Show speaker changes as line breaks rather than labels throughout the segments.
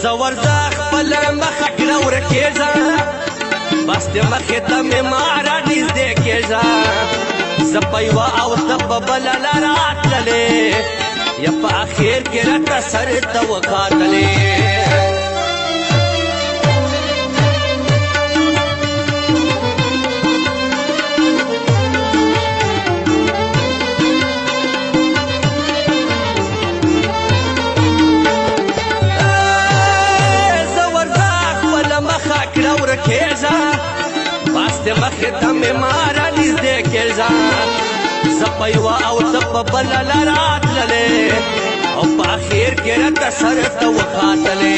زورځه خپل مخه کړه ورکېږه بس د مخې ته مې ما رانږدې کېږه زه په یوه او ته په بله لاره تللې یا په اخر کې راته سر ته وخاتلې بس د مخې ته مې ما رانږدې کېږه زه په یوه او ته په بله لاره تللې او په اخر کې راته سر ته وخاتلې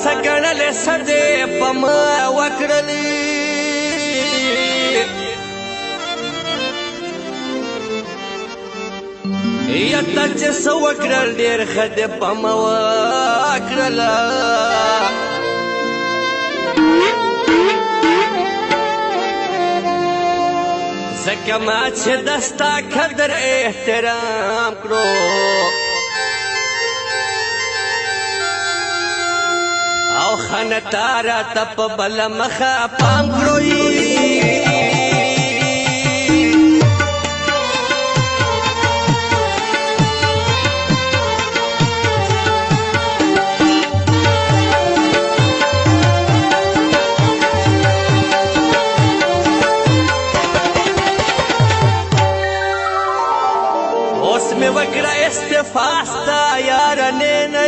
سګړلې سدې په ما وکړلې یا ته چې څه وکړل ډېر ښه دې په ما وکړله ځکه ما چې د ستا قدر احترام کړو او خانتا راته په بله مخه پام کړو اوس مې وکړه استعفا ستا یارنې نه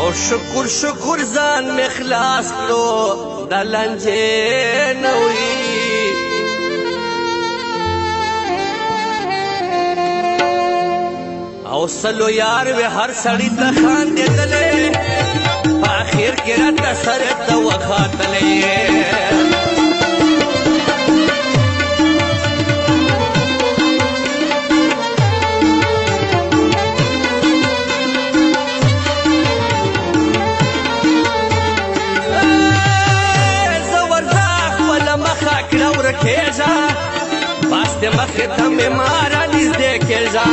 او شکر شکر ځان مې خلاص کړو د لنجې نه وي او سلو یار وې هر سړي ته خاندېدلې په اخر کې راته سر ته وخاتلې بس د مخې ته مې ما رانږدې کېږه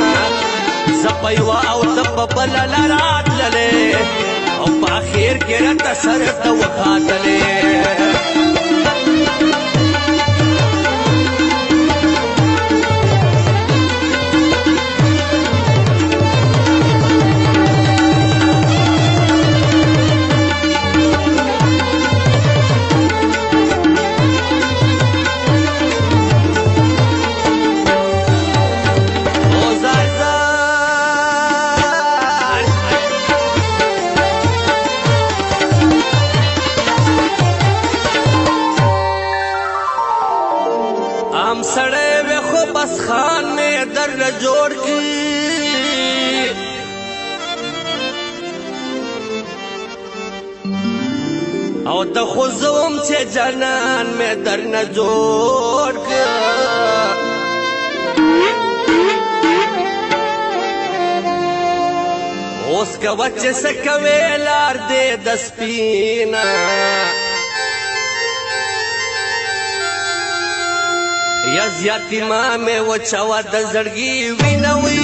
زه په یوه او ته په بله لاره تللې او په اخر کې راته سر ته وخاتلې عام سړی وې خو بس خان مې درله جوړ کړي او ته خو زه وم چې جانان مې درنه جوړ کړه اوس کوه چې څه کوې لار دې د سپینه یا زیاتی ما مې وچوه د زړګي وینه وي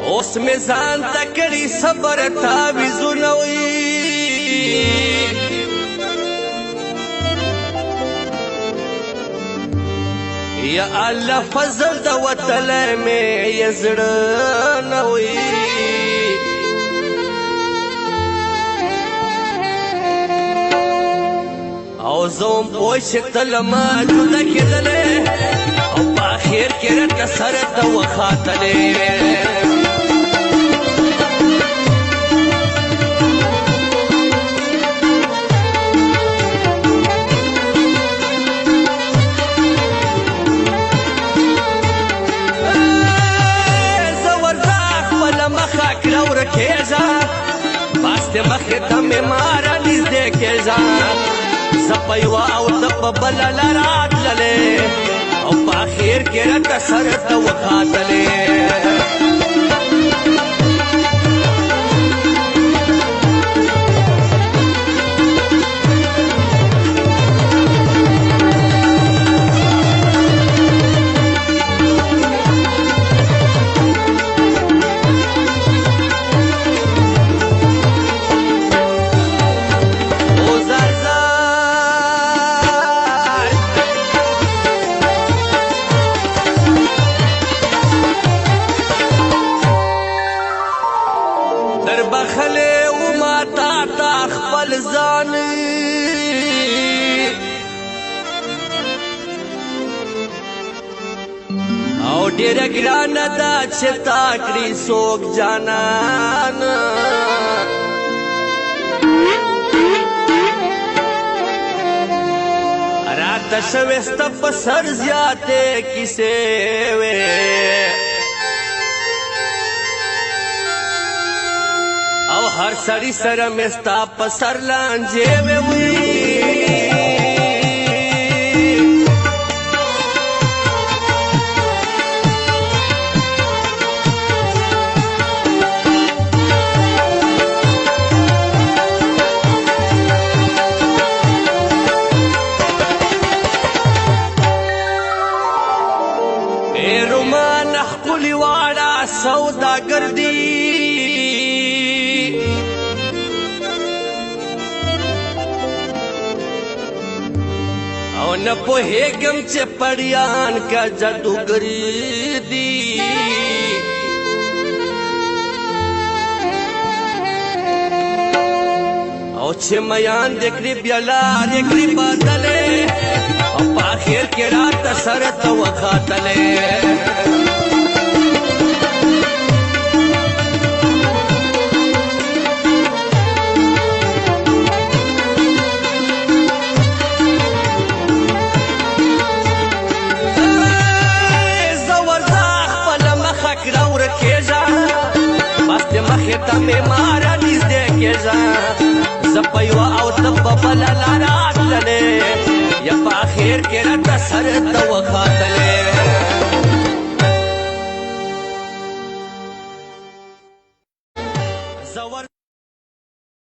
اوس مې ځان ته کړي صبر تعویذونه وي یا الله فضل د وتلی مې یې زړه نه وي او زوم پوش تلما جدا کېدلې او په اخر کې راته سر ته وخاتلې باسته مخې ته مې ماره نږدې کېږه زه په یوه او ته په بله لاره تللې او په اخر کې راته سر ته وخاتلې بخلې و ما تا خپل ځان او ډېره ګرانه ده چې تا کړي څوک جانان راته شوې ستا په سر زیاتې کیسې وې او هر سړی سره مې ستا په سر لانجې وې ای رومان ښکلي واړه سوداګر دي او نه پوهېږم چې پړیان کا جادوګري دي او چې میان دې کړي بیا لارې کړي بدلې او په اخر کې راته سر ته وخاتلې مخې ته مې ماره نږدې کېږه زه په یوه او ته په بله لاره تللې یا په اخر کې راته سر ته وخاتلې